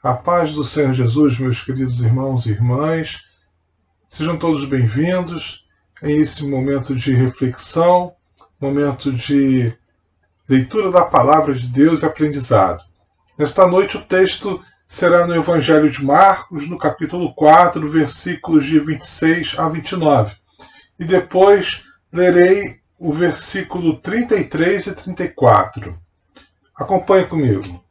A paz do Senhor Jesus, meus queridos irmãos e irmãs, sejam todos bem-vindos em esse momento de reflexão, momento de leitura da Palavra de Deus e aprendizado. Nesta noite o texto será no Evangelho de Marcos, no capítulo 4, versículos de 26 a 29. E depois lerei o versículo 33 e 34. Acompanhe comigo.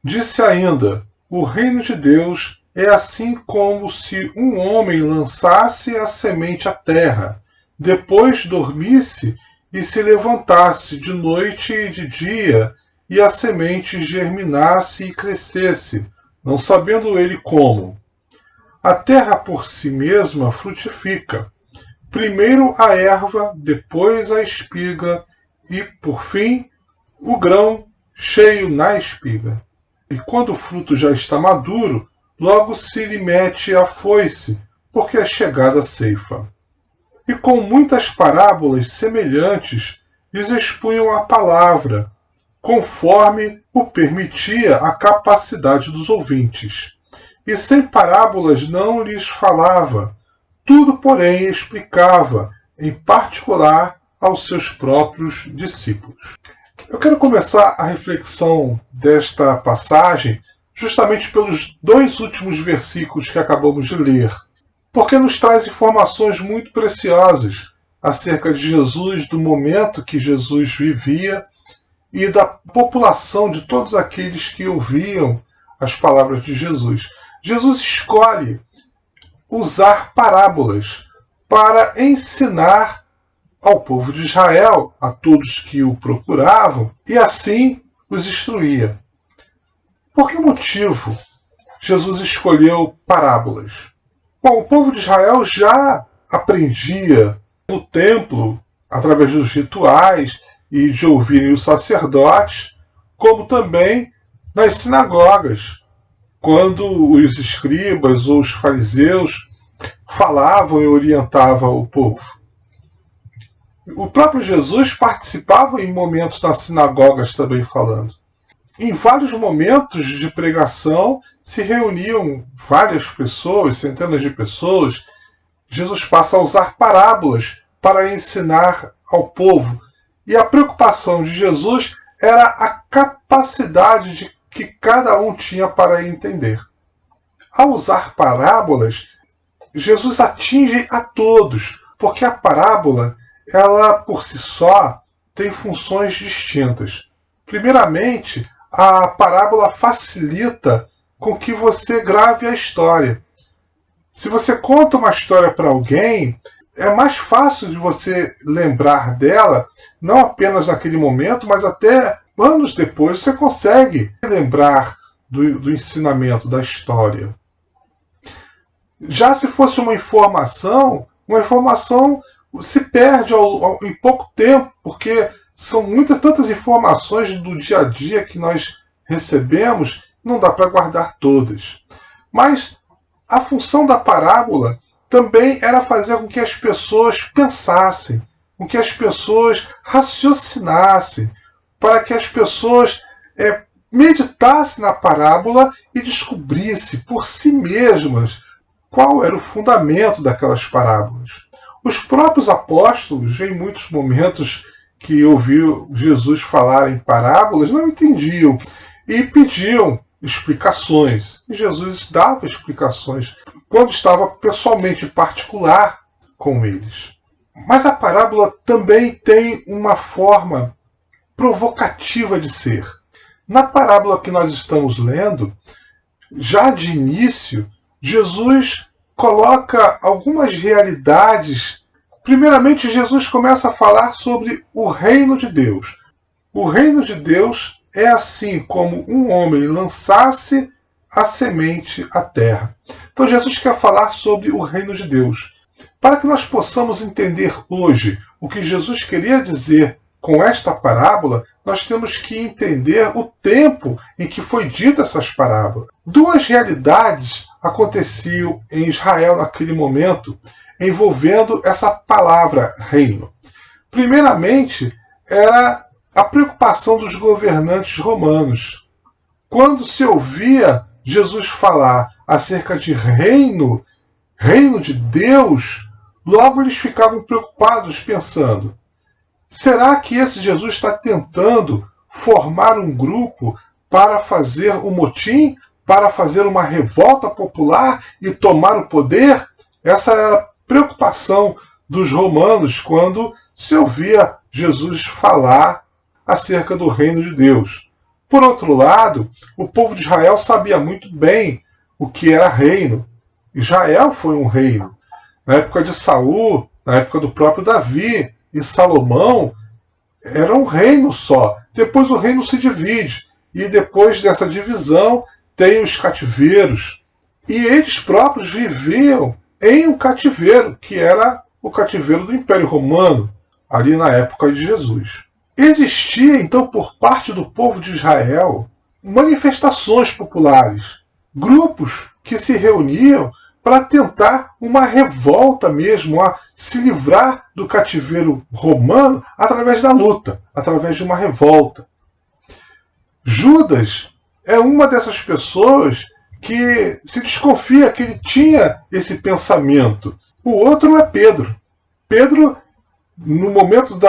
Disse ainda: o reino de Deus é assim como se um homem lançasse a semente à terra, depois dormisse e se levantasse de noite e de dia, e a semente germinasse e crescesse, não sabendo ele como. A terra por si mesma frutifica, primeiro a erva, depois a espiga, e, por fim, o grão cheio na espiga. E quando o fruto já está maduro, logo se lhe mete a foice, porque é chegada a ceifa. E com muitas parábolas semelhantes lhes expunham a palavra, conforme o permitia a capacidade dos ouvintes. E sem parábolas não lhes falava, tudo, porém, explicava, em particular, aos seus próprios discípulos. Eu quero começar a reflexão desta passagem justamente pelos dois últimos versículos que acabamos de ler, porque nos traz informações muito preciosas acerca de Jesus, do momento que Jesus vivia e da população, de todos aqueles que ouviam as palavras de Jesus. Jesus escolhe usar parábolas para ensinar ao povo de Israel, a todos que o procuravam, e assim os instruía. Por que motivo Jesus escolheu parábolas? Bom, o povo de Israel já aprendia no templo, através dos rituais e de ouvirem os sacerdotes, como também nas sinagogas, quando os escribas ou os fariseus falavam e orientavam o povo. O próprio Jesus participava em momentos nas sinagogas também falando. Em vários momentos de pregação se reuniam várias pessoas, centenas de pessoas. Jesus passa a usar parábolas para ensinar ao povo. E a preocupação de Jesus era a capacidade que cada um tinha para entender. Ao usar parábolas, Jesus atinge a todos, porque a parábola, ela por si só tem funções distintas. Primeiramente, a parábola facilita com que você grave a história. Se você conta uma história para alguém, é mais fácil de você lembrar dela, não apenas naquele momento, mas até anos depois você consegue lembrar do ensinamento, da história. Já se fosse uma informação se perde em pouco tempo, porque são tantas informações do dia a dia que nós recebemos, não dá para guardar todas. Mas a função da parábola também era fazer com que as pessoas pensassem, com que as pessoas raciocinassem, para que as pessoas meditassem na parábola e descobrissem por si mesmas qual era o fundamento daquelas parábolas. Os próprios apóstolos, em muitos momentos que ouviu Jesus falar em parábolas, não entendiam e pediam explicações. E Jesus dava explicações quando estava pessoalmente em particular com eles. Mas a parábola também tem uma forma provocativa de ser. Na parábola que nós estamos lendo, já de início, Jesus coloca algumas realidades. Primeiramente, Jesus começa a falar sobre o reino de Deus. O reino de Deus é assim como um homem lançasse a semente à terra. Então Jesus quer falar sobre o reino de Deus. Para que nós possamos entender hoje o que Jesus queria dizer com esta parábola, nós temos que entender o tempo em que foi dita essas parábolas. Duas realidades aconteciam em Israel naquele momento, envolvendo essa palavra reino. Primeiramente, era a preocupação dos governantes romanos. quando se ouvia Jesus falar acerca de reino de Deus, logo eles ficavam preocupados, pensando: será que esse Jesus está tentando formar um grupo para fazer um motim, para fazer uma revolta popular e tomar o poder? Essa era a preocupação dos romanos quando se ouvia Jesus falar acerca do reino de Deus. Por outro lado, o povo de Israel sabia muito bem o que era reino. Israel foi um reino. Na época de Saul, na época do próprio Davi e Salomão, era um reino só. Depois o reino se divide. E depois dessa divisão tem os cativeiros. E eles próprios viviam em um cativeiro, que era o cativeiro do Império Romano, ali na época de Jesus. Existia, então, por parte do povo de Israel, manifestações populares, grupos que se reuniam para tentar uma revolta mesmo, a se livrar do cativeiro romano através da luta, através de uma revolta. Judas é uma dessas pessoas que se desconfia que ele tinha esse pensamento. O outro é Pedro. Pedro, no momento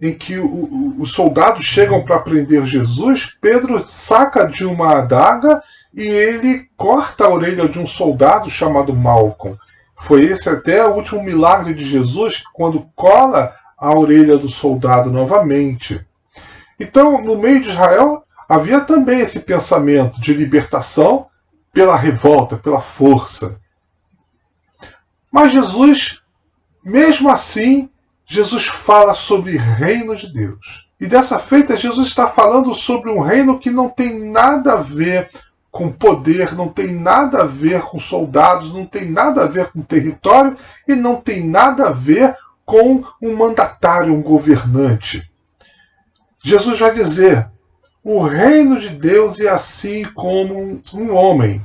em que os soldados chegam para prender Jesus, Pedro saca de uma adaga e ele corta a orelha de um soldado chamado Malcom. Foi esse até o último milagre de Jesus, quando cola a orelha do soldado novamente. Então, no meio de Israel, havia também esse pensamento de libertação pela revolta, pela força. Mas Jesus, mesmo assim, Jesus fala sobre reino de Deus. E dessa feita, Jesus está falando sobre um reino que não tem nada a ver com poder, não tem nada a ver com soldados, não tem nada a ver com território e não tem nada a ver com um mandatário, um governante. Jesus vai dizer: o reino de Deus é assim como um homem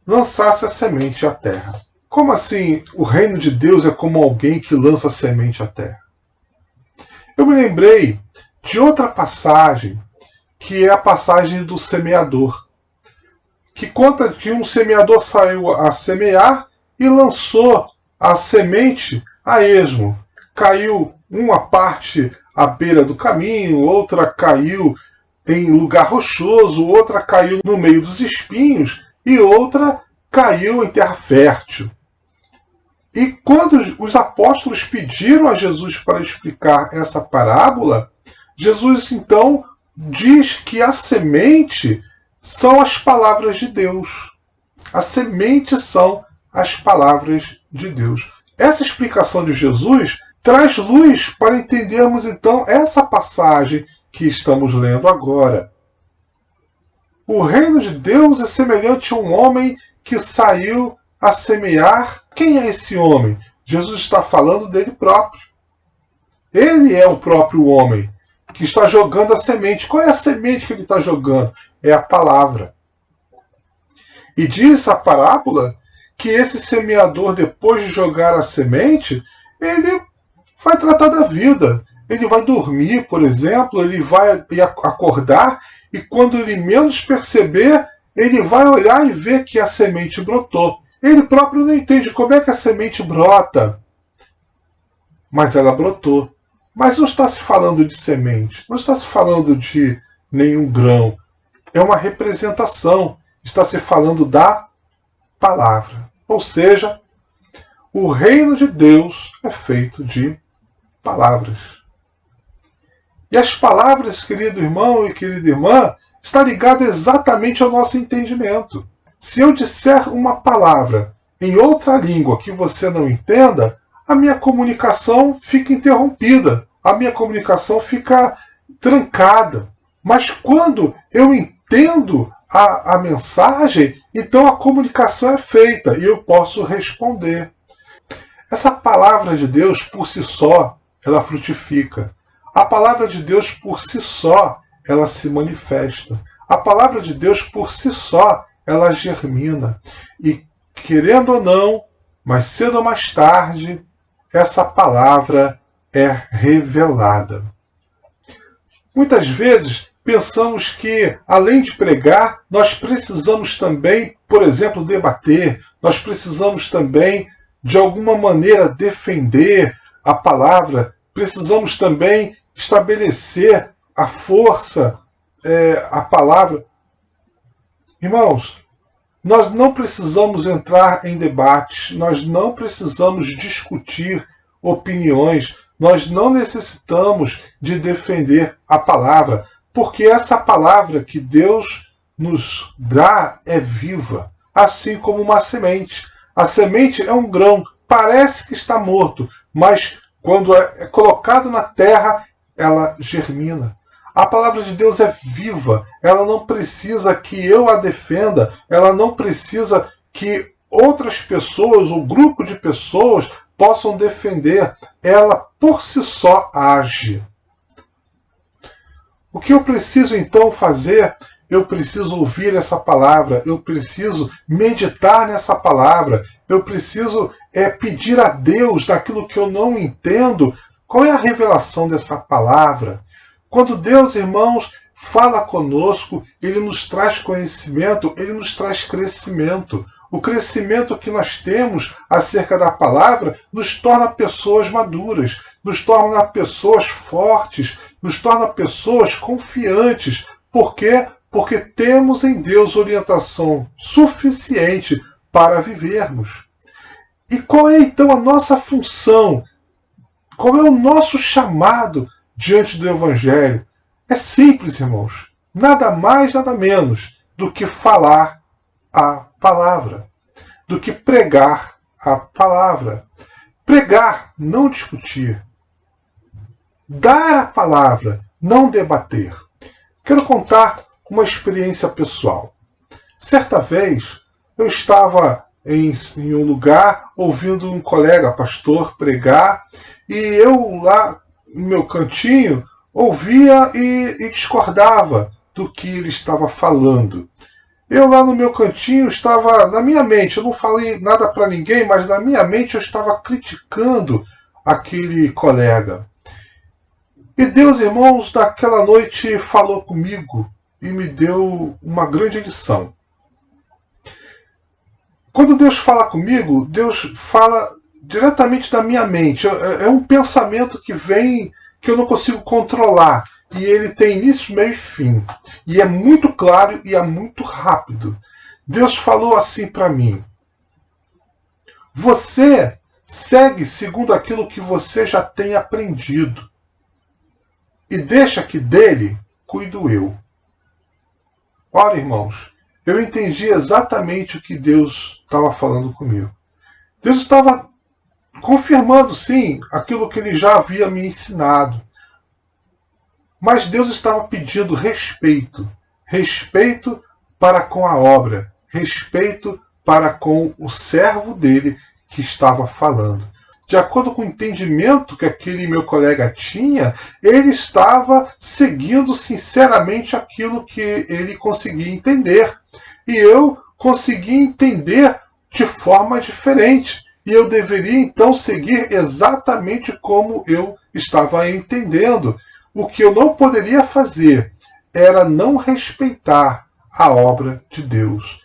lançasse a semente à terra. Como assim o reino de Deus é como alguém que lança a semente à terra? Eu me lembrei de outra passagem, que é a passagem do semeador, que conta que um semeador saiu a semear e lançou a semente a esmo. Caiu uma parte à beira do caminho, outra caiu em lugar rochoso, outra caiu no meio dos espinhos e outra caiu em terra fértil. E quando os apóstolos pediram a Jesus para explicar essa parábola, Jesus então diz que a semente são as palavras de Deus. A semente são as palavras de Deus. Essa explicação de Jesus traz luz para entendermos então essa passagem que estamos lendo agora. O reino de Deus é semelhante a um homem que saiu a semear. Quem é esse homem? Jesus está falando dele próprio. Ele é o próprio homem que está jogando a semente. Qual é a semente que ele está jogando? É a palavra. E diz a parábola que esse semeador, depois de jogar a semente, ele vai tratar da vida. Ele vai dormir, por exemplo, ele vai acordar e quando ele menos perceber, ele vai olhar e ver que a semente brotou. Ele próprio não entende como é que a semente brota. Mas ela brotou. Mas não está se falando de semente, não está se falando de nenhum grão. É uma representação. Está se falando da palavra. Ou seja, o reino de Deus é feito de palavras. E as palavras, querido irmão e querida irmã, está ligado exatamente ao nosso entendimento. Se eu disser uma palavra em outra língua que você não entenda, a minha comunicação fica interrompida, a minha comunicação fica trancada. Mas quando eu entendo a mensagem, então a comunicação é feita e eu posso responder. Essa palavra de Deus por si só, ela frutifica. A palavra de Deus por si só, ela se manifesta. A palavra de Deus por si só, ela germina. E, querendo ou não, mais cedo ou mais tarde, essa palavra é revelada. Muitas vezes pensamos que, além de pregar, nós precisamos também, por exemplo, debater, nós precisamos também, de alguma maneira, defender a palavra, precisamos também estabelecer a força, a palavra. Irmãos, nós não precisamos entrar em debates, nós não precisamos discutir opiniões, nós não necessitamos de defender a palavra, porque essa palavra que Deus nos dá é viva, assim como uma semente. A semente é um grão, parece que está morto, mas quando é colocado na terra, ela germina. A palavra de Deus é viva, ela não precisa que eu a defenda, ela não precisa que outras pessoas ou grupo de pessoas possam defender, ela por si só age. O que eu preciso então fazer? Eu preciso ouvir essa palavra, eu preciso meditar nessa palavra, eu preciso pedir a Deus daquilo que eu não entendo, qual é a revelação dessa palavra. Quando Deus, irmãos, fala conosco, Ele nos traz conhecimento, Ele nos traz crescimento. O crescimento que nós temos acerca da palavra nos torna pessoas maduras, nos torna pessoas fortes, nos torna pessoas confiantes. Por quê? Porque temos em Deus orientação suficiente para vivermos. E qual é então a nossa função? Qual é o nosso chamado diante do Evangelho? É simples, irmãos. Nada mais, nada menos do que falar a palavra, do que pregar a palavra. Pregar, não discutir. Dar a palavra, não debater. Quero contar uma experiência pessoal. Certa vez, eu estava em um lugar ouvindo um colega pastor pregar e eu lá no meu cantinho ouvia e discordava do que ele estava falando. Eu lá no meu cantinho estava, na minha mente, eu não falei nada para ninguém, mas na minha mente eu estava criticando aquele colega. E Deus, irmãos, naquela noite falou comigo e me deu uma grande lição. Quando Deus fala comigo, Deus fala diretamente da minha mente. É um pensamento que vem, que eu não consigo controlar. E ele tem início, meio e fim. E é muito claro e é muito rápido. Deus falou assim para mim: você segue segundo aquilo que você já tem aprendido. E deixa que dele cuido eu. Olha, irmãos, eu entendi exatamente o que Deus estava falando comigo. Deus estava confirmando, sim, aquilo que ele já havia me ensinado. Mas Deus estava pedindo respeito. Respeito para com a obra. Respeito para com o servo dele que estava falando. De acordo com o entendimento que aquele meu colega tinha, ele estava seguindo sinceramente aquilo que ele conseguia entender. E eu consegui entender de forma diferente. E eu deveria então seguir exatamente como eu estava entendendo. O que eu não poderia fazer era não respeitar a obra de Deus.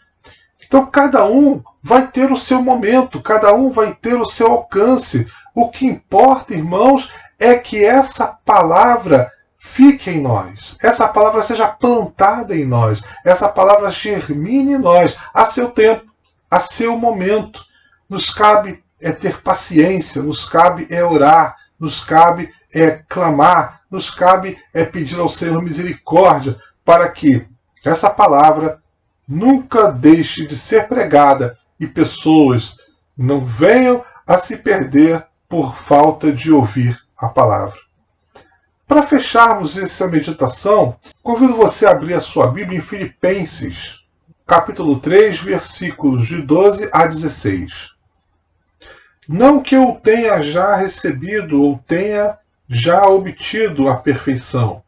Então cada um vai ter o seu momento, cada um vai ter o seu alcance. O que importa, irmãos, é que essa palavra fique em nós. Essa palavra seja plantada em nós. Essa palavra germine em nós, a seu tempo, a seu momento. Nos cabe ter paciência, nos cabe orar, nos cabe clamar, nos cabe pedir ao Senhor misericórdia para que essa palavra nunca deixe de ser pregada e pessoas não venham a se perder por falta de ouvir a palavra. Para fecharmos essa meditação, convido você a abrir a sua Bíblia em Filipenses, capítulo 3, versículos de 12 a 16. Não que eu tenha já recebido ou tenha já obtido a perfeição,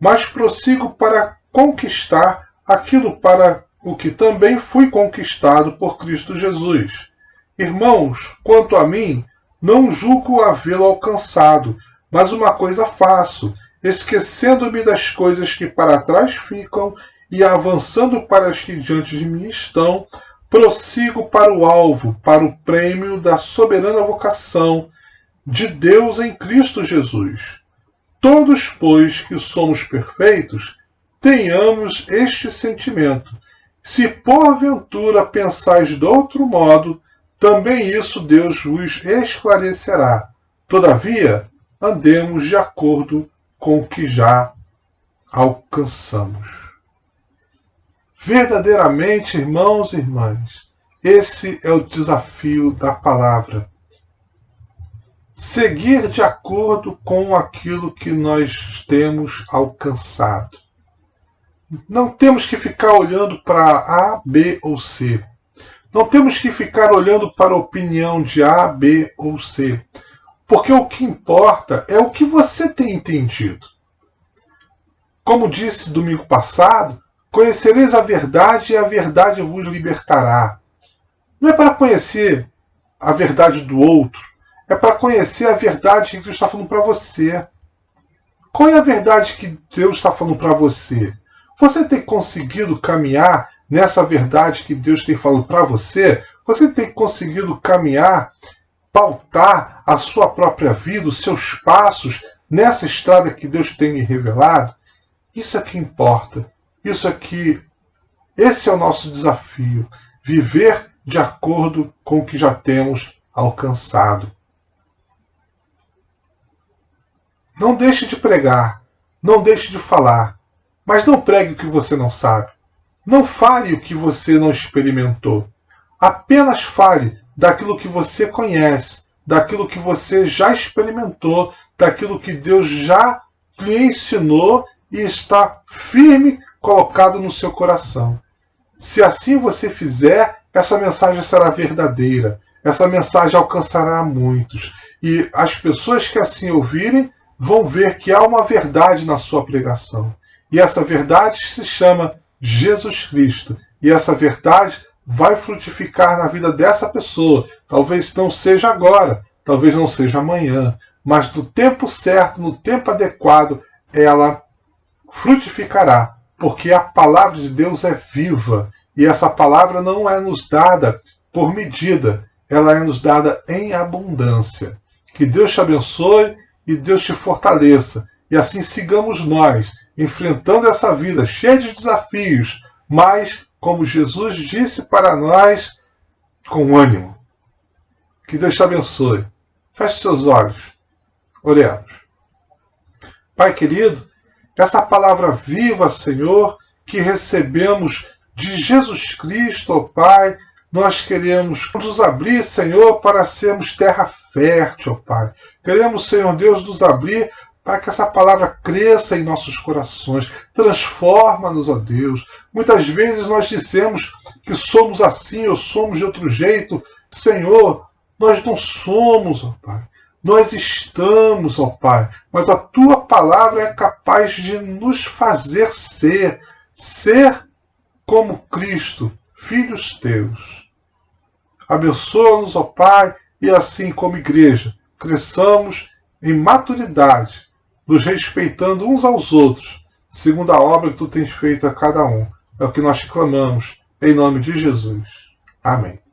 mas prossigo para conquistar aquilo para o que também fui conquistado por Cristo Jesus. Irmãos, quanto a mim, não julgo havê-lo alcançado, mas uma coisa faço, esquecendo-me das coisas que para trás ficam e avançando para as que diante de mim estão, prossigo para o alvo, para o prêmio da soberana vocação de Deus em Cristo Jesus. Todos, pois, que somos perfeitos, tenhamos este sentimento. Se porventura pensais de outro modo, também isso Deus vos esclarecerá. Todavia, andemos de acordo com o que já alcançamos. Verdadeiramente, irmãos e irmãs, esse é o desafio da palavra. Seguir de acordo com aquilo que nós temos alcançado. Não temos que ficar olhando para A, B ou C. Não temos que ficar olhando para a opinião de A, B ou C. Porque o que importa é o que você tem entendido. Como disse domingo passado, conhecereis a verdade e a verdade vos libertará. Não é para conhecer a verdade do outro, é para conhecer a verdade que Deus está falando para você. Qual é a verdade que Deus está falando para você? Você tem conseguido caminhar nessa verdade que Deus tem falado para você? Você tem conseguido caminhar, pautar a sua própria vida, os seus passos nessa estrada que Deus tem me revelado? Isso é que importa. Esse é o nosso desafio. Viver de acordo com o que já temos alcançado. Não deixe de pregar, não deixe de falar, mas não pregue o que você não sabe. Não fale o que você não experimentou. Apenas fale daquilo que você conhece, daquilo que você já experimentou, daquilo que Deus já lhe ensinou e está firme colocado no seu coração. Se assim você fizer, essa mensagem será verdadeira. Essa mensagem alcançará a muitos. E as pessoas que assim ouvirem vão ver que há uma verdade na sua pregação. E essa verdade se chama Jesus Cristo. E essa verdade vai frutificar na vida dessa pessoa. Talvez não seja agora, talvez não seja amanhã, mas no tempo certo, no tempo adequado, ela frutificará. Porque a palavra de Deus é viva. E essa palavra não é nos dada por medida. Ela é nos dada em abundância. Que Deus te abençoe e Deus te fortaleça. E assim sigamos nós, enfrentando essa vida cheia de desafios, mas, como Jesus disse para nós, com ânimo. Que Deus te abençoe. Feche seus olhos. Oremos. Pai querido, essa palavra viva, Senhor, que recebemos de Jesus Cristo, ó Pai, nós queremos nos abrir, Senhor, para sermos terra fértil, ó Pai. Queremos, Senhor Deus, nos abrir para que essa palavra cresça em nossos corações. Transforma-nos, ó Deus. Muitas vezes nós dissemos que somos assim ou somos de outro jeito. Senhor, nós não somos, ó Pai. Nós estamos, ó Pai, mas a Tua palavra é capaz de nos fazer ser como Cristo, filhos Teus. Abençoa-nos, ó Pai, e assim como igreja, cresçamos em maturidade, nos respeitando uns aos outros, segundo a obra que Tu tens feito a cada um. É o que nós clamamos, em nome de Jesus. Amém.